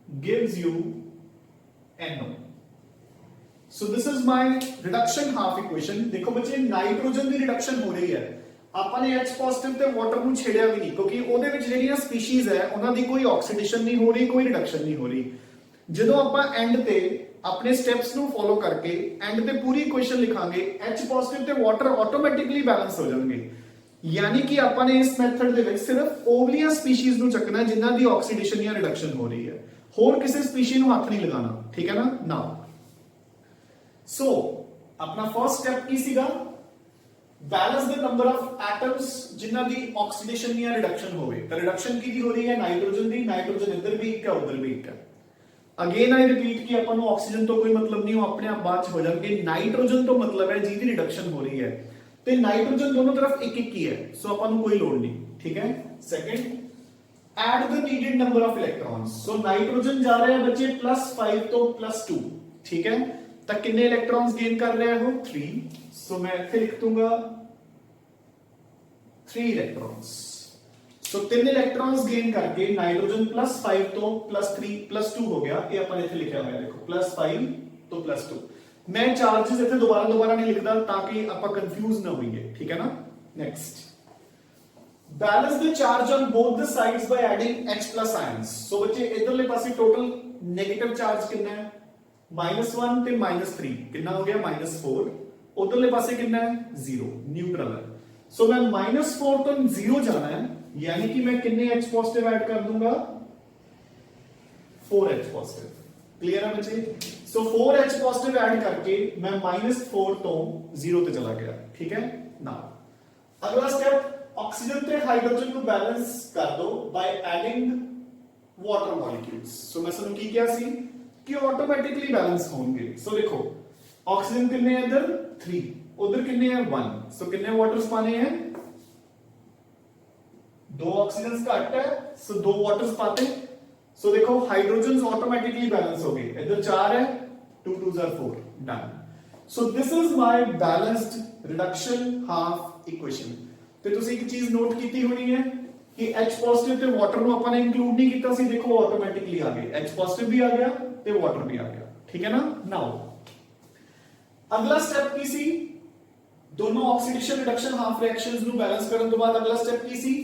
gives you NO so this is my reduction half equation ਦੇਖੋ ਬੱਚੇ ਨਾਈਟ੍ਰੋਜਨ ਦੀ ਰਿਡਕਸ਼ਨ ਹੋ ਰਹੀ ਹੈ ਆਪਾਂ ਨੇ H ਪੋਜ਼ਿਟਿਵ ਤੇ ਵਾਟਰ ਨੂੰ ਛੇੜਿਆ ਵੀ ਨਹੀਂ ਕਿਉਂਕਿ ਉਹਦੇ ਵਿੱਚ ਜਿਹੜੀਆਂ ਸਪੀਸੀਜ਼ ਹੈ ਉਹਨਾਂ ਦੀ ਕੋਈ ਆਕਸੀਡੇਸ਼ਨ ਨਹੀਂ ਹੋ ਰਹੀ ਕੋਈ ਰਿਡਕਸ਼ਨ ਨਹੀਂ ਹੋ ਰਹੀ ਜਦੋਂ ਆਪਾਂ ਐਂਡ ਤੇ अपने स्टेप्स ਨੂੰ ਫੋਲੋ ਕਰਕੇ ਐਂਡ ਤੇ ਪੂਰੀ ਇਕੁਏਸ਼ਨ ਲਿਖਾਂਗੇ H ਪੋਜ਼ਿਟਿਵ ਤੇ ਵਾਟਰ ਆਟੋਮੈਟਿਕਲੀ ਬੈਲੈਂਸ ਹੋ ਜਾਣਗੇ ਯਾਨੀ ਕਿ ਆਪਾਂ ਨੇ ਇਸ ਮੈਥਡ ਦੇ ਵਿੱਚ ਸਿਰਫ ਓਵਲੀਆਂ ਸਪੀਸੀਜ਼ ਨੂੰ ਚੱਕਣਾ ਜਿਨ੍ਹਾਂ ਦੀ ਆਕਸੀਡੇਸ਼ਨ ਜਾਂ ਰਿਡਕਸ਼ਨ ਹੋ ਰਹੀ ਹੈ ਹੋਰ ਕਿਸੇ ਸਪੀਸ਼ੀ ਨੂੰ ਹੱਥ ਨਹੀਂ ਲਗਾਉਣਾ ਠੀਕ ਹੈ ਨਾ ਨਾਓ ਸੋ ਆਪਣਾ ਫਰਸਟ ਸਟੈਪ ਕੀ ਸੀਗਾ balance the number of atoms ਜਿਨ੍ਹਾਂ ਦੀ ਆਕਸੀਡੇਸ਼ਨ ਜਾਂ ਰਿਡਕਸ਼ਨ ਹੋਵੇ ਤਾਂ ਰਿਡਕਸ਼ਨ ਕਿਹਦੀ ਹੋ ਰਹੀ ਹੈ ਨਾਈਟ੍ਰੋਜਨ ਦੀ ਨਾਈਟ੍ਰੋਜਨ ਇੱਧਰ ਵੀ ਇੱਕ ਹੈ ਉੱਧਰ ਵੀ ਇੱਕ ਹੈ अगेन आई रिपीट कि अपन ऑक्सीजन तो कोई मतलब नहीं हो अपने आप बात हो जाएंगे नाइट्रोजन तो मतलब है जिसकी रिडक्शन हो रही है तो नाइट्रोजन दोनों तरफ एक एक ही है सो अपन कोई लोड नहीं ठीक है second add the needed number of electrons so nitrogen जा रहे हैं बच्चे +5 तो +2 ठीक है तो कितने इलेक्ट्रॉन्स गेन कर रहे हो 3 सो मैं इथे लिख दूंगा 3 इलेक्ट्रॉन्स सो 3 इलेक्ट्रॉन्स गेन करके नाइट्रोजन +5 तो +3 +2 हो गया ये अपन इथे लिखा हुआ है देखो +5 तो +2 मैं चार्जेस इथे दोबारा नहीं लिखता ताकि आपा कंफ्यूज ना होइए ठीक है ना next balance the charge on both the sides by adding H+ ions so बच्चे इधरले पासे टोटल नेगेटिव चार्ज कितना है -1 ਤੇ -3 कितना हो गया -4 उधरले पासे कितना है 0 न्यूट्रल है सो मैं -4 तो 0 जाना है यानी कि मैं कितने H पॉजिटिव ऐड कर दूंगा 4H पॉजिटिव क्लियर है बच्चे सो 4H पॉजिटिव ऐड करके मैं -4 तो 0 पे चला गया ठीक है नाउ अगला स्टेप ऑक्सीजन ते हाइड्रोजन को बैलेंस कर दो बाय एडिंग वाटर मॉलिक्यूल्स सो मैं समझ की क्या सी कि ऑटोमेटिकली बैलेंस होंगे सो देखो ऑक्सीजन कितने हैं इधर 3 उधर कितने हैं 1 सो कितने वाटर्स पाने हैं 2 ऑक्सीजन घट है सो 2 वाटर्स पाते सो देखो हाइड्रोजन ऑटोमेटिकली बैलेंस हो गए इधर 4 है 2 2 4 done so this is my balanced reduction half equation ਤੇ ਤੁਸੀਂ ਇੱਕ ਚੀਜ਼ ਨੋਟ ਕੀਤੀ ਹੋਣੀ ਹੈ ਕਿ H ਪੋਜ਼ਿਟਿਵ ਤੇ ਵਾਟਰ ਨੂੰ ਆਪਾਂ ਨੇ ਇੰਕਲੂਡ ਨਹੀਂ ਕੀਤਾ ਸੀ ਦੇਖੋ ਆਟੋਮੈਟਿਕਲੀ ਆ ਗਏ H ਪੋਜ਼ਿਟਿਵ ਵੀ ਆ ਗਿਆ ਤੇ ਵਾਟਰ ਵੀ ਆ ਗਿਆ ਠੀਕ ਹੈ ਨਾ ਨਾਓ ਅਗਲਾ ਸਟੈਪ ਕੀ ਸੀ ਦੋਨੋਂ ਆਕਸੀਡੇਸ਼ਨ ਰਿਡਕਸ਼ਨ ਹਾਫ ਰਿਐਕਸ਼ਨਸ ਨੂੰ ਬੈਲੈਂਸ ਕਰਨ ਤੋਂ ਬਾਅਦ ਅਗਲਾ ਸਟੈਪ ਕੀ ਸੀ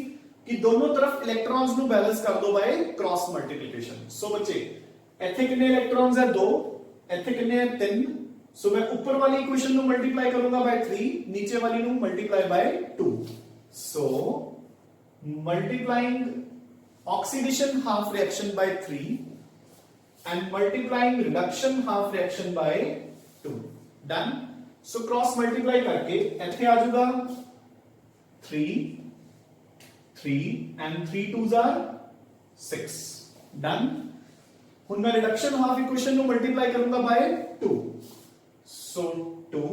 कि दोनों तरफ इलेक्ट्रॉन्स ਨੂੰ बैलेंस कर दो बाय क्रॉस मल्टीप्लिकेशन सो बच्चे ਇੱਥੇ कितने इलेक्ट्रॉन्स है 2 ਇੱਥੇ कितने है 3 सो मैं ऊपर वाली इक्वेशन ਨੂੰ मल्टीप्लाई करूंगा बाय 3 नीचे वाली ਨੂੰ multiply by 2 so multiplying oxidation half reaction by 3 and multiplying reduction half reaction by 2 done so cross multiply करके इथे आ जाऊगा 3 3 एंड 3 2s आर 6 डन। हुन मैं रिडक्शन हाफ इक्वेशन को मल्टीप्लाई करूंगा by 2 so 2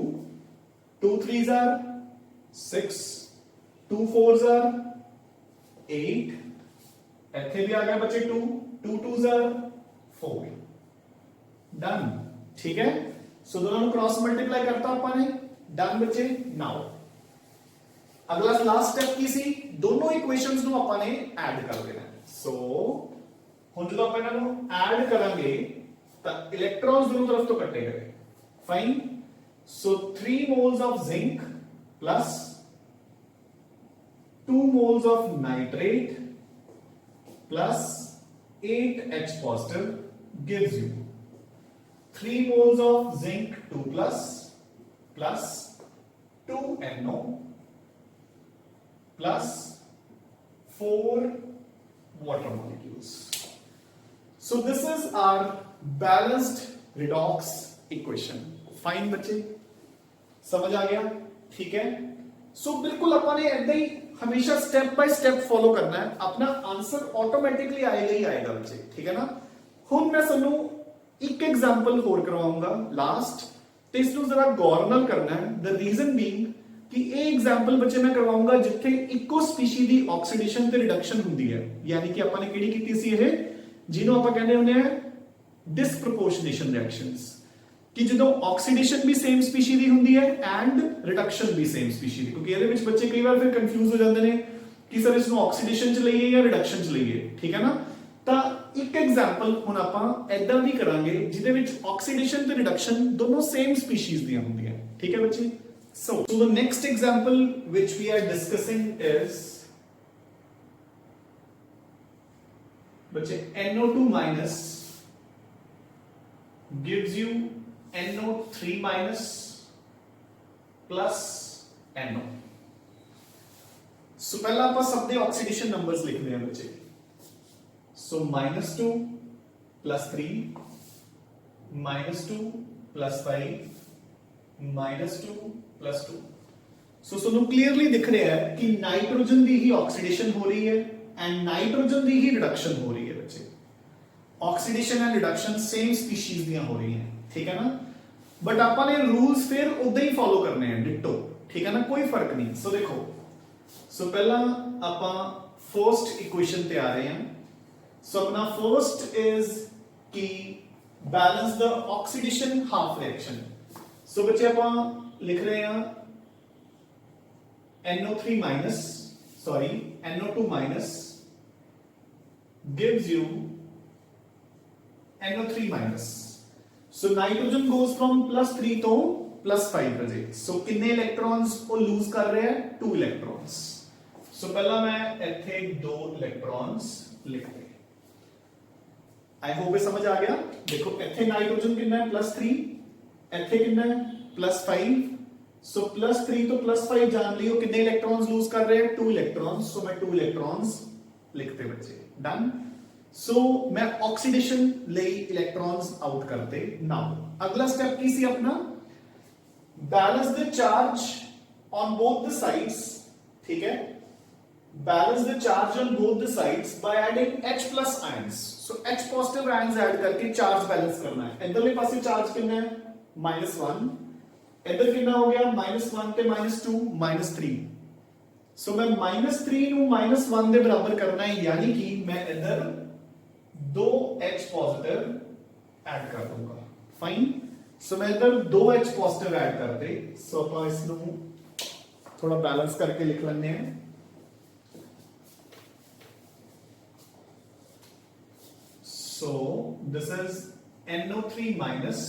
2 3s are 6 2 4s are 8 इथे भी आ गया बच्चे 2 2 2s आर 4 डन। ठीक है, सो दोनों क्रॉस मल्टीप्लाई करता अपने डन बच्चे। नाउ अगला लास्ट स्टेप की सी दोनों इक्वेशंस ਨੂੰ ਆਪਾਂ ਨੇ ਐਡ ਕਰ ਦੇਣਾ। ਸੋ ਹੁਣ ਜਦੋਂ ਆਪਾਂ ਇਹਨਾਂ ਨੂੰ ਐਡ ਕਰਾਂਗੇ ਤਾਂ ਇਲੈਕਟ੍ਰॉन्स दोनों तरफ ਤੋਂ ਕੱਟੇ ਗਏ fine. So 3 moles of zinc plus 2 moles of nitrate plus 8H positive gives you 3 moles of zinc 2 plus 2NO plus 4 water molecules. So this is our balanced redox equation. Fine बच्चे, समझ आ गया? ठीक है, सो बिल्कुल अपन ने ऐसे ही हमेशा स्टेप बाय स्टेप फॉलो करना है, अपना आंसर ऑटोमेटिकली आएगा ही आएगा बच्चे। ठीक है ना। हुन मैं सानू एक एग्जांपल होर करवाऊंगा लास्ट, तो इसको जरा गौर नाल करना है। द रीजन बीइंग कि ये एग्जांपल बच्चे मैं करवाऊंगा जिथे इको स्पीशी दी ऑक्सीडेशन ते रिडक्शन हुंदी है, यानी कि अपन ने केड़ी कीती सी ये जिन्हों ਆਪਾਂ ਕਹਿੰਦੇ ਹੁੰਦੇ ਆ डिसप्रपोर्शनेशन रिएक्शंस, कि जो ऑक्सीडेशन भी सेम स्पीशी दी हुंदी है एंड रिडक्शन भी सेम स्पीशी दी, क्योंकि ਇਹਦੇ ਵਿੱਚ ਬੱਚੇ ਕਈ ਵਾਰ ਫਿਰ ਕੰਫਿਊਜ਼ ਹੋ ਜਾਂਦੇ ਨੇ ਕਿ ਸਰ ਇਸ ਨੂੰ ਆਕਸੀਡੇਸ਼ਨ ਚ ਲਈਏ ਜਾਂ ਰਿਡਕਸ਼ਨ ਚ ਲਈਏ। ਠੀਕ ਹੈ ਨਾ। ਤਾਂ ਇੱਕ ਐਗਜ਼ਾਮਪਲ ਹੁਣ ਆਪਾਂ ਐਦਾਂ ਦੀ ਕਰਾਂਗੇ ਜਿਹਦੇ ਵਿੱਚ ਆਕਸੀਡੇਸ਼ਨ ਤੇ ਰਿਡਕਸ਼ਨ ਦੋਨੋਂ ਸੇਮ ਸਪੀशीज ਦੀਆਂ ਹੁੰਦੀਆਂ। ਠੀਕ ਹੈ ਬੱਚੇ। So the next example which we are discussing is बच्चे NO2 minus gives you NO3 minus plus NO। So पहला आप सब दे ऑक्सीडेशन नंबर्स लिखने हैं बच्चे। So -2 plus 3 -2 plus 5 -2 plus 2। सो ਤੁਹਾਨੂੰ ਕਲੀਅਰਲੀ ਦਿਖ ਰਿਹਾ ਹੈ ਕਿ ਨਾਈਟ੍ਰੋਜਨ ਦੀ ਹੀ ਆਕਸੀਡੇਸ਼ਨ ਹੋ ਰਹੀ ਹੈ and nitrogen the he reduction ਹੋ ਰਹੀ ਹੈ ਬੱਚੇ। ਆਕਸੀਡੇਸ਼ਨ ਐਂਡ ਰਿਡਕਸ਼ਨ ਸੇਮ ਸਪੀशीज ਦੀਆਂ ਹੋ ਰਹੀਆਂ। ਠੀਕ ਹੈ ਨਾ। ਬਟ ਆਪਾਂ ਨੇ ਰੂਲਸ ਫਿਰ ਉਦਾਂ ਹੀ ਫੋਲੋ ਕਰਨੇ हैं डिटो। ठीक है ना, कोई फर्क नहीं। सो देखो, सो पहला ਆਪਾਂ फर्स्ट इक्वेशन ਤੇ आ रहे हैं। सो अपना फर्स्ट इज कि balance the oxidation half reaction. So बच्चे ਆਪਾਂ लिख रहे हैं NO3 minus, sorry, NO2 minus gives you NO3 minus. So nitrogen goes from +3 to +5 बजे। So कितने इलेक्ट्रॉन्स वो लूज कर रहे हैं? 2 इलेक्ट्रॉन्स। So पहला मैं इथे 2 इलेक्ट्रॉन्स लिख दे। आई होप ये समझ आ गया। देखो इथे नाइट्रोजन कितना है? +3, इथे कितना है? +5। सो +3 तो +5 जान लियो कितने इलेक्ट्रॉन्स लूज कर रहे हैं? 2 इलेक्ट्रॉन्स। सो मैं 2 इलेक्ट्रॉन्स लिखते बच्चे। डन। सो मैं ऑक्सीडेशन ले इलेक्ट्रॉन्स आउट करते। नाउ अगला स्टेप की सी अपना balance the charge on both the sides. ठीक है, balance the charge on both the sides by adding H+ ions. So H positive ions add करके चार्ज बैलेंस करना है। इधरले पासे चार्ज कितना है? -1। इधर कितना हो गया? -1 ते -2 -3। सो मैं -3 ਨੂੰ -1 ਦੇ ਬਰਾਬਰ ਕਰਨਾ ਹੈ, यानी कि मैं इधर 2H पॉजिटिव ऐड कर दूंगा। फाइन। सो मैं इधर 2H पॉजिटिव ऐड करते। सो ਆਪਾਂ ਇਸ ਨੂੰ थोड़ा बैलेंस करके लिख लेंगे हैं। So this is NO3 minus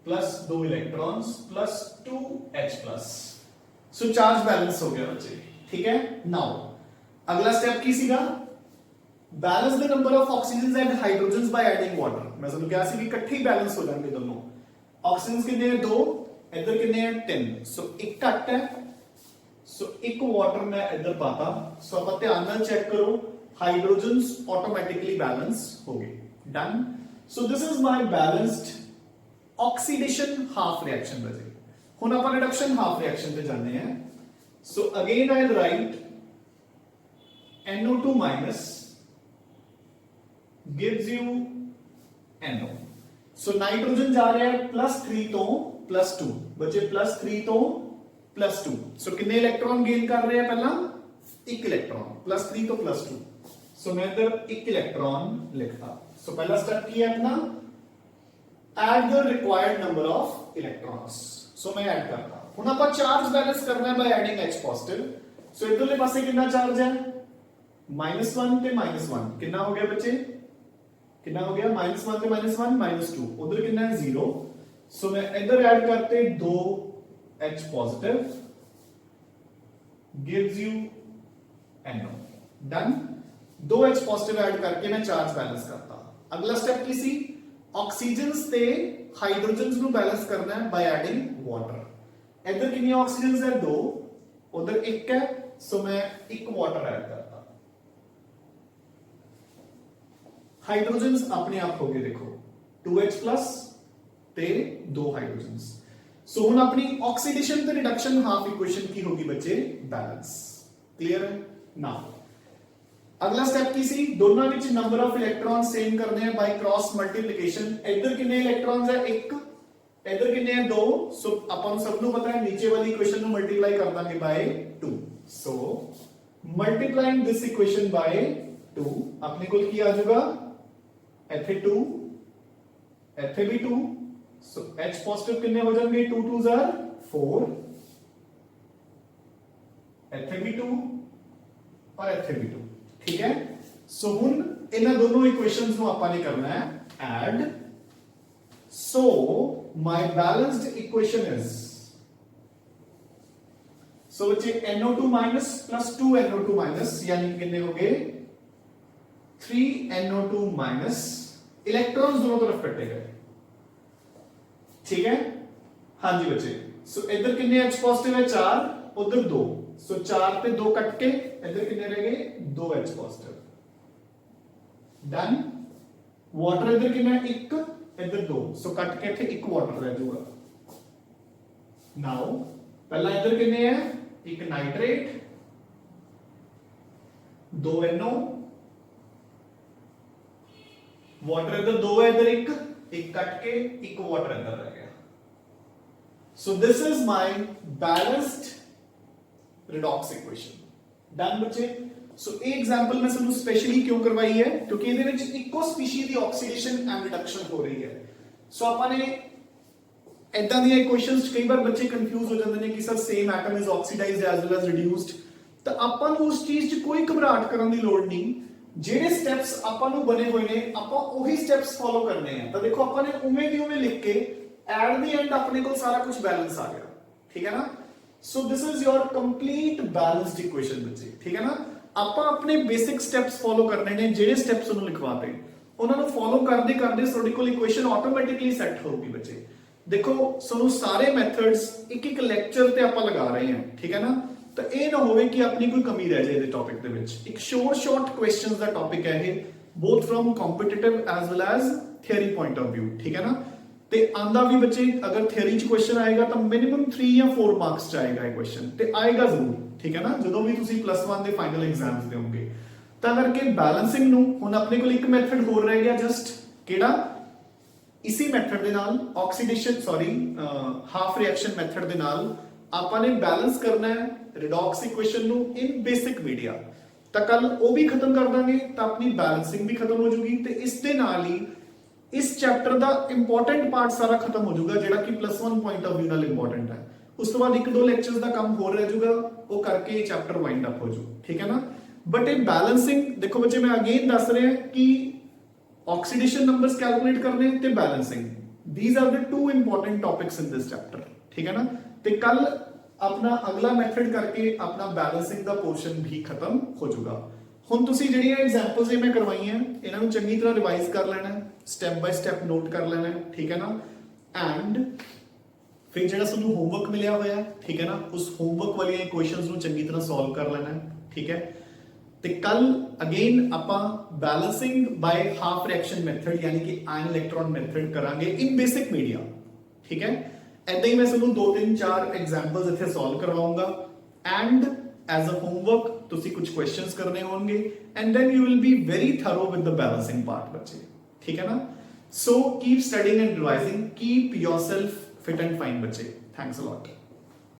plus 2 electrons plus 2H+। So charge balance हो गया बच्चे। ठीक है। नाउ अगला स्टेप की सीगा balance the number of oxygen and hydrogen by adding water. मैं समझ गया सी कि इकट्ठे ही बैलेंस हो जाएंगे दोनों। ऑक्सीजन कितने हैं? 2, इधर कितने हैं? 10। सो एक घट है, सो एक वाटर मैं इधर पाता। सो आप ध्यान नाल चेक करो, हाइड्रोजन्स ऑटोमेटिकली बैलेंस हो गए। Done. So this is my balanced oxidation half reaction बजे। हुण आपां रिडक्शन हाफ रिएक्शन पे जाने हैं। So again I will write NO2 minus gives you NO। So nitrogen जा रहा है +3 तो +2 बचे +3 तो +2। सो कितने इलेक्ट्रॉन गेन कर रहे हैं? पहला एक इलेक्ट्रॉन, +3 तो +2। सो मैं इधर एक इलेक्ट्रॉन लिखता। सो पहला स्टेप की है अपना add the required number of electrons. So मैं ऐड करता हूं। हुण आपां चार्ज बैलेंस करना है बाय एडिंग H पॉजिटिव। सो इधरले पासे कितना चार्ज है? -1 ते -1 कितना हो गया बच्चे? कितना हो गया? -1 ते -1 -2। उधर कितना है? 0। सो मैं इधर ऐड करते 2 H positive gives you NO। Done. 2 H positive add करके मैं चार्ज बैलेंस करता। अगला स्टेप की सी ऑक्सीजन्स ते हाइड्रोजन्स नु बैलेंस करना है बाय एडिंग वाटर। इधर कितनी ऑक्सीजन्स है? 2, उधर 1 है। सो मैं 1 वाटर ऐड करता। हाइड्रोजन्स अपने आप हो गए, देखो 2H+ ते 2 हाइड्रोजन्स। सो हुण अपनी ऑक्सीडेशन ते रिडक्शन हाफ इक्वेशन की होगी बच्चे बैलेंस। क्लियर है? नाउ अगला स्टेप की सी दोनों which number of electron same करने हैं बाय क्रॉस मल्टीप्लिकेशन। इधर कितने इलेक्ट्रॉन्स है? 1, इधर कितने हैं? 2। सो अपन सबको पता है नीचे वाली इक्वेशन को मल्टीप्लाई कर देंगे by 2। So multiplying this equation by 2 अपने को क्या आ जाएगा? इथे 2 इथे भी 2। सो H पॉजिटिव कितने हो जाएंगे? 2 2 जार 4, इथे भी 2 और इथे भी 2। ठीक है। सो हुन इन दोनों इक्वेशंस को आपां ने करना है add. So my balanced equation is, so बच्चे NO2 minus plus 2 NO2 minus यानी कितने हो गए? 3 NO2 माइनस। इलेक्ट्रॉन्स दोनों तरफ कटे गए। ठीक है। हाँ जी बच्चे। सो इधर कितने H पॉजिटिव है? 4, उधर 2। सो 4 पे 2 कट के इधर कितने रह गए? 2 H पॉजिटिव। डन। वाटर इधर कितना है? 1, इधर 2। सो कट के थे 1 वाटर रह जाएगा। नाउ पहला इधर कितने है? 1 नाइट्रेट, 2 NO, वाटर इधर 2 है, इधर 1 कट के 1 वाटर इधर रह गया। सो this is my balanced redox equation. Done बच्चे। सो एक एग्जांपल मैं सबको स्पेशली क्यों करवाई है? क्योंकि ਇਹਦੇ ਵਿੱਚ ਇੱਕੋ ਸਪੀਸ਼ੀ ਦੀ ਆਕਸੀਡੇਸ਼ਨ ਐਂਡ ਰਿਡਕਸ਼ਨ ਹੋ ਰਹੀ ਹੈ। ਸੋ ਆਪਾਂ ਨੇ ਇਦਾਂ ਦੀਆਂ ਇਕੁਏਸ਼ਨਸ ਕਈ ਵਾਰ ਬੱਚੇ ਕੰਫਿਊਜ਼ ਹੋ ਜਾਂਦੇ ਨੇ ਕਿ sir same atom is oxidised as well as reduced. ਤਾਂ ਆਪਾਂ ਨੂੰ ਉਸ ਚੀਜ਼ 'ਚ ਕੋਈ ਘਬਰਾਹਟ ਕਰਨ ਦੀ ਲੋੜ ਨਹੀਂ। ਜਿਹੜੇ ਸਟੈਪਸ ਆਪਾਂ ਨੂੰ ਬਣੇ ਹੋਏ ਨੇ ਆਪਾਂ ਉਹੀ ਸਟੈਪਸ ਫੋਲੋ ਕਰਨੇ ਆ। ਤਾਂ ਦੇਖੋ ਆਪਾਂ ਨੇ ਉਵੇਂ ਦੀ ਉਵੇਂ ਲਿਖ ਕੇ ਐਟ ਦੀ ਐਂਡ ਆਪਣੇ ਕੋਲ ਸਾਰਾ ਕੁਝ ਬੈਲੈਂਸ ਆ ਗਿਆ। ਠੀਕ ਹੈ ਨਾ। सो this is your complete balanced equation बच्चे। ठीक है ना। ਆਪਾਂ ਆਪਣੇ ਬੇਸਿਕ ਸਟੈਪਸ ਫੋਲੋ ਕਰਨੇ ਨੇ। ਜਿਹੜੇ ਸਟੈਪਸ ਉਹਨੂੰ ਲਿਖਵਾਤੇ ਉਹਨਾਂ ਨੂੰ ਫੋਲੋ ਕਰਦੇ ਕਰਦੇ ਤੁਹਾਡੇ ਕੋਲ ਇਕੁਏਸ਼ਨ ਆਟੋਮੈਟਿਕਲੀ ਸੈੱਟ ਹੋਊਗੀ ਬੱਚੇ। ਦੇਖੋ ਸਾਨੂੰ ਸਾਰੇ ਮੈਥਡਸ ਇੱਕ ਇੱਕ ਲੈਕਚਰ ਤੇ ਆਪਾਂ ਲਗਾ ਰਹੇ ਹਾਂ। ਠੀਕ ਹੈ ਨਾ। ਤਾਂ ਇਹ ਨਾ ਹੋਵੇ ਕਿ ਆਪਣੀ ਕੋਈ ਕਮੀ ਰਹਿ ਜਾਏ ਇਹਦੇ ਟੌਪਿਕ ਦੇ ਵਿੱਚ। ਇੱਕ ਸ਼ਾਰਟ ਕੁਐਸਚਨਸ ਦਾ ਟੌਪਿਕ ਹੈ ਇਹ, both from competitive as well as theory point of view. ठीक है ना। ਤੇ ਆਂਦਾ ਵੀ ਬੱਚੇ ਅਗਰ ਥਿਉਰੀ ਚ ਕੁਐਸਚਨ ਆਏਗਾ ਤਾਂ ਮਿਨੀਮਮ 3 ਜਾਂ 4 ਮਾਰਕਸ ਚ ਆਏਗਾ ਇਹ ਕੁਐਸਚਨ ਤੇ ਆਏਗਾ ਜ਼ਰੂਰ। ਠੀਕ ਹੈ ਨਾ। ਜਦੋਂ ਵੀ ਤੁਸੀਂ +1 ਦੇ ਫਾਈਨਲ ਐਗਜ਼ਾਮਸ ਦੇਵੋਗੇ ਤਾਂ ਕਰਕੇ ਬੈਲੈਂਸਿੰਗ ਨੂੰ ਹੁਣ ਆਪਣੇ ਕੋਲ ਇੱਕ ਮੈਥਡ ਹੋਰ ਰਹਿ ਗਿਆ ਜਸਟ ਕਿਹੜਾ? ਇਸੇ ਮੈਥਡ ਦੇ ਨਾਲ ਆਕਸੀਡੇਸ਼ਨ ਹਾਫ ਰਿਐਕਸ਼ਨ ਮੈਥਡ ਦੇ ਨਾਲ ਆਪਾਂ ਨੇ ਬੈਲੈਂਸ ਕਰਨਾ ਹੈ ਰਿਡੌਕਸ ਇਕੁਏਸ਼ਨ ਨੂੰ ਇਨ ਬੇਸਿਕ ਮੀਡੀਆ। ਤਾਂ ਕੱਲ ਉਹ ਵੀ ਖਤਮ ਕਰ ਦਾਂਗੇ ਤਾਂ ਆਪਣੀ ਬੈਲੈਂਸਿੰਗ ਵੀ ਖਤਮ ਹੋ ਜੂਗੀ ਤੇ ਇਸ ਦੇ ਨਾਲ ਹੀ इस चैप्टर का इंपॉर्टेंट पार्ट सारा खत्म हो जाएगा जेड़ा कि +1 पॉइंट ऑफ व्यू नाल इंपॉर्टेंट है। उस तो बाद 1-2 लेक्चर्स का काम हो रह जाएगा वो करके ये चैप्टर वाइंड अप हो जाऊ। ठीक है ना। बट ये बैलेंसिंग देखो बच्चे मैं अगेन दस रहा कि ऑक्सीडेशन नंबर्स कैलकुलेट करने ते balancing these are the 2 important topics in this chapter. ठीक है ना। ते कल अपना अगला मैथड करके अपना बैलेंसिंग का पोर्शन भी खत्म हो जाएगा। ਹੁਣ ਤੁਸੀਂ ਜਿਹੜੀਆਂ ਐਗਜ਼ਾਮਪਲਸ ਇਹ ਮੈਂ ਕਰਵਾਈਆਂ ਇਹਨਾਂ ਨੂੰ ਚੰਗੀ ਤਰ੍ਹਾਂ ਰਿਵਾਈਜ਼ ਕਰ ਲੈਣਾ ਹੈ, ਸਟੈਪ ਬਾਈ ਸਟੈਪ ਨੋਟ ਕਰ ਲੈਣਾ ਹੈ। ਠੀਕ ਹੈ ਨਾ। ਐਂਡ ਫਿਰ ਜਿਹੜਾ ਤੁਹਾਨੂੰ ਹੋਮਵਰਕ ਮਿਲਿਆ ਹੋਇਆ ਹੈ ਠੀਕ ਹੈ ਨਾ ਉਸ ਹੋਮਵਰਕ ਵਾਲੀਆਂ ਇਕੁਏਸ਼ਨਸ ਨੂੰ ਚੰਗੀ ਤਰ੍ਹਾਂ ਸੋਲਵ ਕਰ ਲੈਣਾ ਹੈ। ਠੀਕ ਹੈ। ਤੇ ਕੱਲ ਅਗੇਨ ਆਪਾਂ ਬੈਲੈਂਸਿੰਗ ਬਾय ਹਾਫ ਰਿਐਕਸ਼ਨ ਮੈਥਡ ਯਾਨੀ ਕਿ ਆਇਨ ਇਲੈਕਟ੍ਰੋਨ ਮੈਥਡ ਕਰਾਂਗੇ ਇਨ ਬੇਸਿਕ ਮੀਡੀਆ। ਠੀਕ ਹੈ। ਐਦਾਂ ਹੀ ਮੈਂ ਤੁਹਾਨੂੰ 2-3-4 ਐਗਜ਼ਾਮਪਲਸ ਇੱਥੇ ਸੋਲਵ ਕਰਵਾਉਂਗਾ ਐਂਡ ਐਜ਼ ਅ ਹੋਮਵਰਕ ਤੁਸੀਂ ਕੁਝ ਕੁਐਸਚਨਸ ਕਰਨੇ ਹੋਣਗੇ and then you will be very thorough with the balancing part ਬੱਚੇ, ਠੀਕ ਹੈ ਨਾ? So keep studying and revising, keep yourself fit and fine ਬੱਚੇ। Thanks a lot.